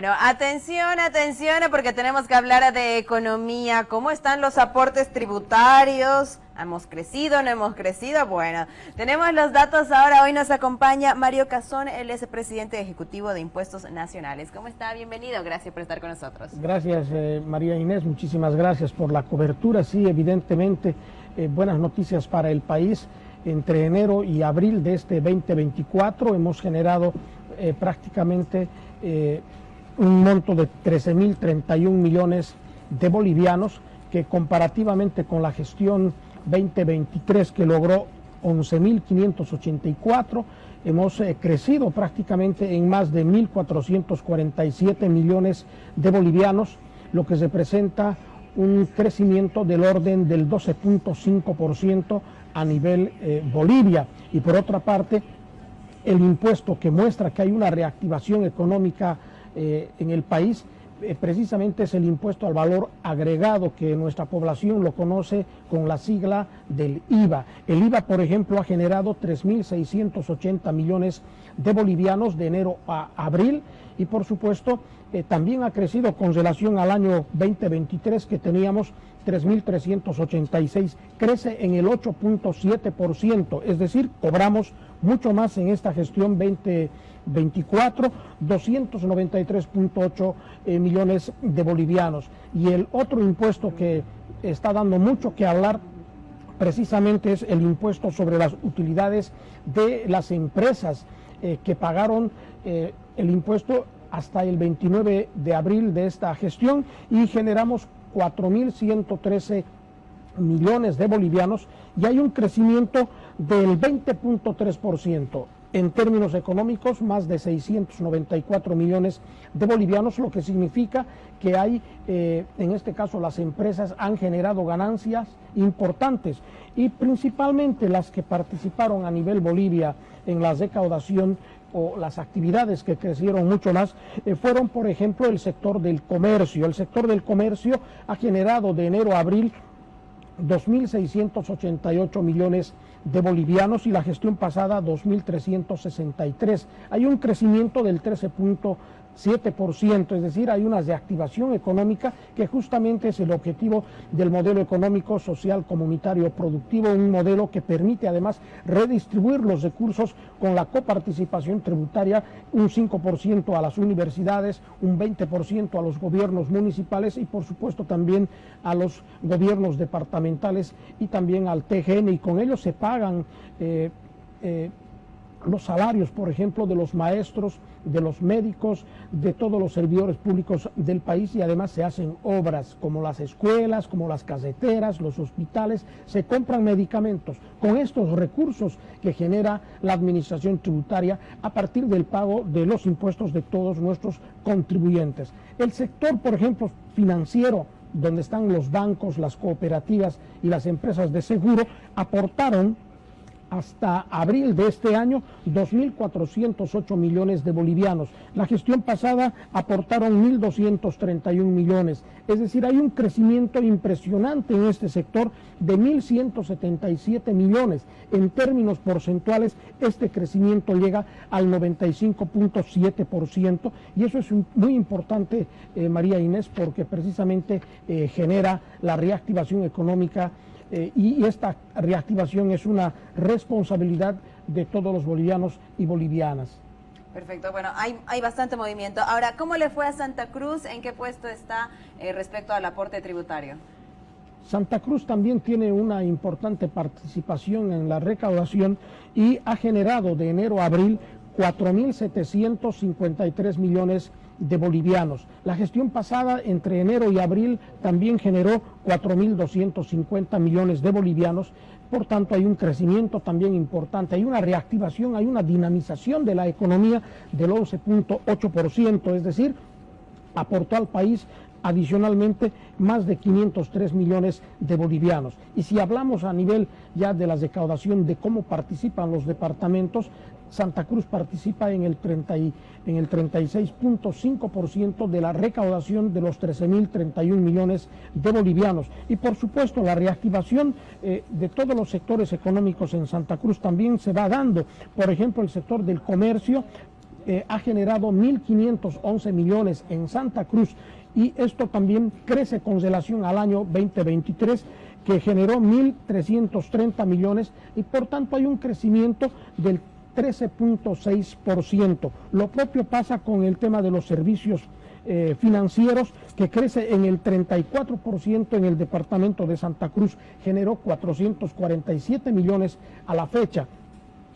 Bueno, atención, atención, porque tenemos que hablar de economía. ¿Cómo están los aportes tributarios? ¿Hemos crecido, no hemos crecido? Bueno, tenemos los datos ahora. Hoy nos acompaña Mario Cazón, él es el presidente ejecutivo de Impuestos Nacionales. ¿Cómo está? Bienvenido, gracias por estar con nosotros. Gracias, María Inés, muchísimas gracias por la cobertura. Sí, evidentemente, buenas noticias para el país. Entre enero y abril de este 2024 hemos generado prácticamente un monto de 13.031 millones de bolivianos, que comparativamente con la gestión 2023 que logró 11.584, hemos crecido prácticamente en más de 1.447 millones de bolivianos, lo que representa un crecimiento del orden del 12.5% a nivel Bolivia. Y por otra parte, el impuesto que muestra que hay una reactivación económica en el país, precisamente es el impuesto al valor agregado, que nuestra población lo conoce con la sigla del IVA. El IVA, por ejemplo, ha generado 3.680 millones de bolivianos de enero a abril, y por supuesto también ha crecido con relación al año 2023, que teníamos 3.386, crece en el 8.7%, es decir, cobramos mucho más en esta gestión 2024, 293.8 millones de bolivianos. Y el otro impuesto que está dando mucho que hablar precisamente es el impuesto sobre las utilidades de las empresas que pagaron el impuesto hasta el 29 de abril de esta gestión, y generamos 4.113 millones de bolivianos, y hay un crecimiento del 20.3%. En términos económicos, más de 694 millones de bolivianos, lo que significa que hay, en este caso, las empresas han generado ganancias importantes, y principalmente las que participaron a nivel Bolivia en la recaudación o las actividades que crecieron mucho más, fueron, por ejemplo, el sector del comercio. El sector del comercio ha generado de enero a abril 2.688 millones de bolivianos, y la gestión pasada 2.363. Hay un crecimiento del 13.7%, es decir, hay una reactivación económica que justamente es el objetivo del modelo económico, social, comunitario, productivo, un modelo que permite además redistribuir los recursos con la coparticipación tributaria, un 5% a las universidades, un 20% a los gobiernos municipales, y por supuesto también a los gobiernos departamentales y también al TGN, y con ello se pagan los salarios, por ejemplo, de los maestros, de los médicos, de todos los servidores públicos del país, y además se hacen obras como las escuelas, como las carreteras, los hospitales, se compran medicamentos con estos recursos que genera la administración tributaria a partir del pago de los impuestos de todos nuestros contribuyentes. El sector, por ejemplo, financiero, donde están los bancos, las cooperativas y las empresas de seguro, aportaron hasta abril de este año 2.408 millones de bolivianos. La gestión pasada aportaron 1.231 millones. Es decir, hay un crecimiento impresionante en este sector de 1.177 millones. En términos porcentuales, este crecimiento llega al 95.7%, y eso es muy importante, María Inés, porque precisamente genera la reactivación económica, y esta reactivación es una responsabilidad de todos los bolivianos y bolivianas. Perfecto, bueno, hay bastante movimiento. Ahora, ¿cómo le fue a Santa Cruz? ¿En qué puesto está respecto al aporte tributario? Santa Cruz también tiene una importante participación en la recaudación, y ha generado de enero a abril 4.753 millones de bolivianos. La gestión pasada, entre enero y abril, también generó 4.250 millones de bolivianos. Por tanto, hay un crecimiento también importante, hay una reactivación, hay una dinamización de la economía del 11.8%, es decir, aportó al país adicionalmente más de 503 millones de bolivianos. Y si hablamos a nivel ya de la recaudación, de cómo participan los departamentos, Santa Cruz participa en el 36.5% de la recaudación de los 13.031 millones de bolivianos. Y por supuesto la reactivación de todos los sectores económicos en Santa Cruz también se va dando. Por ejemplo, el sector del comercio ha generado 1.511 millones en Santa Cruz, y esto también crece con relación al año 2023, que generó 1.330 millones, y por tanto hay un crecimiento del 13.6%. Lo propio pasa con el tema de los servicios financieros, que crece en el 34% en el departamento de Santa Cruz, generó 447 millones a la fecha.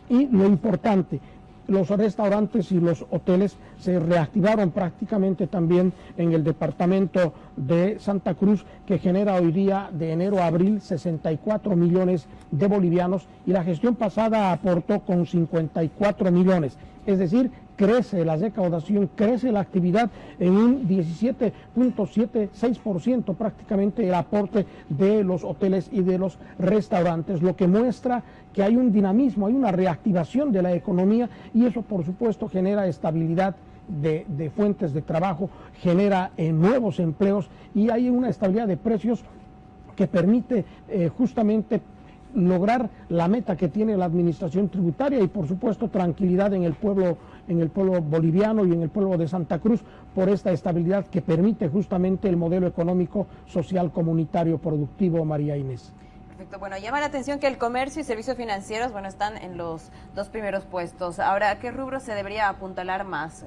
Y lo importante, los restaurantes y los hoteles se reactivaron prácticamente también en el departamento de Santa Cruz, que genera hoy día de enero a abril 64 millones de bolivianos, y la gestión pasada aportó con 54 millones. Es decir, crece la recaudación, crece la actividad en un 17.76% prácticamente el aporte de los hoteles y de los restaurantes, lo que muestra que hay un dinamismo, hay una reactivación de la economía, y eso por supuesto genera estabilidad de fuentes de trabajo, genera nuevos empleos, y hay una estabilidad de precios que permite justamente lograr la meta que tiene la administración tributaria, y por supuesto tranquilidad en el pueblo boliviano y en el pueblo de Santa Cruz, por esta estabilidad que permite justamente el modelo económico, social, comunitario, productivo. María Inés. Perfecto. Bueno, llama la atención que el comercio y servicios financieros, bueno, están en los dos primeros puestos. Ahora, ¿a qué rubro se debería apuntalar más?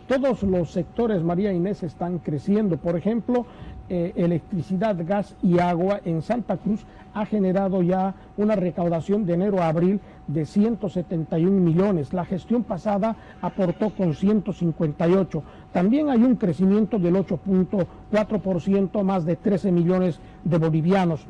Todos los sectores, María Inés, están creciendo. Por ejemplo, electricidad, gas y agua en Santa Cruz ha generado ya una recaudación de enero a abril de 171 millones. La gestión pasada aportó con 158. También hay un crecimiento del 8.4%, más de 13 millones de bolivianos.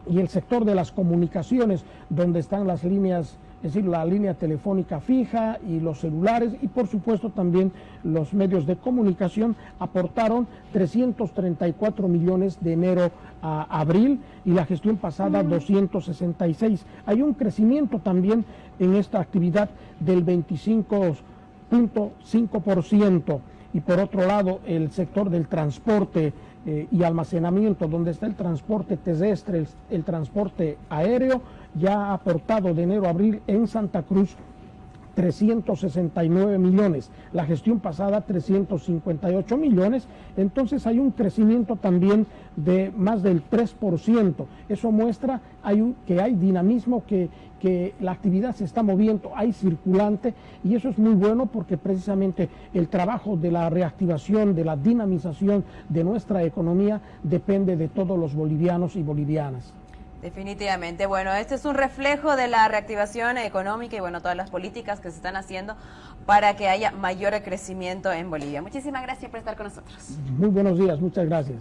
Y el sector de las comunicaciones, donde están las líneas, es decir, la línea telefónica fija y los celulares, y por supuesto también los medios de comunicación, aportaron 334 millones de enero a abril, y la gestión pasada 266. Hay un crecimiento también en esta actividad del 25.5%. Y por otro lado, el sector del transporte y almacenamiento, donde está el transporte terrestre, el transporte aéreo, ya ha aportado de enero a abril en Santa Cruz 369 millones, la gestión pasada 358 millones, entonces hay un crecimiento también de más del 3%. Eso muestra que hay dinamismo, que la actividad se está moviendo, hay circulante, y eso es muy bueno, porque precisamente el trabajo de la reactivación, de la dinamización de nuestra economía depende de todos los bolivianos y bolivianas. Definitivamente. Bueno, este es un reflejo de la reactivación económica y bueno, todas las políticas que se están haciendo para que haya mayor crecimiento en Bolivia. Muchísimas gracias por estar con nosotros. Muy buenos días, muchas gracias.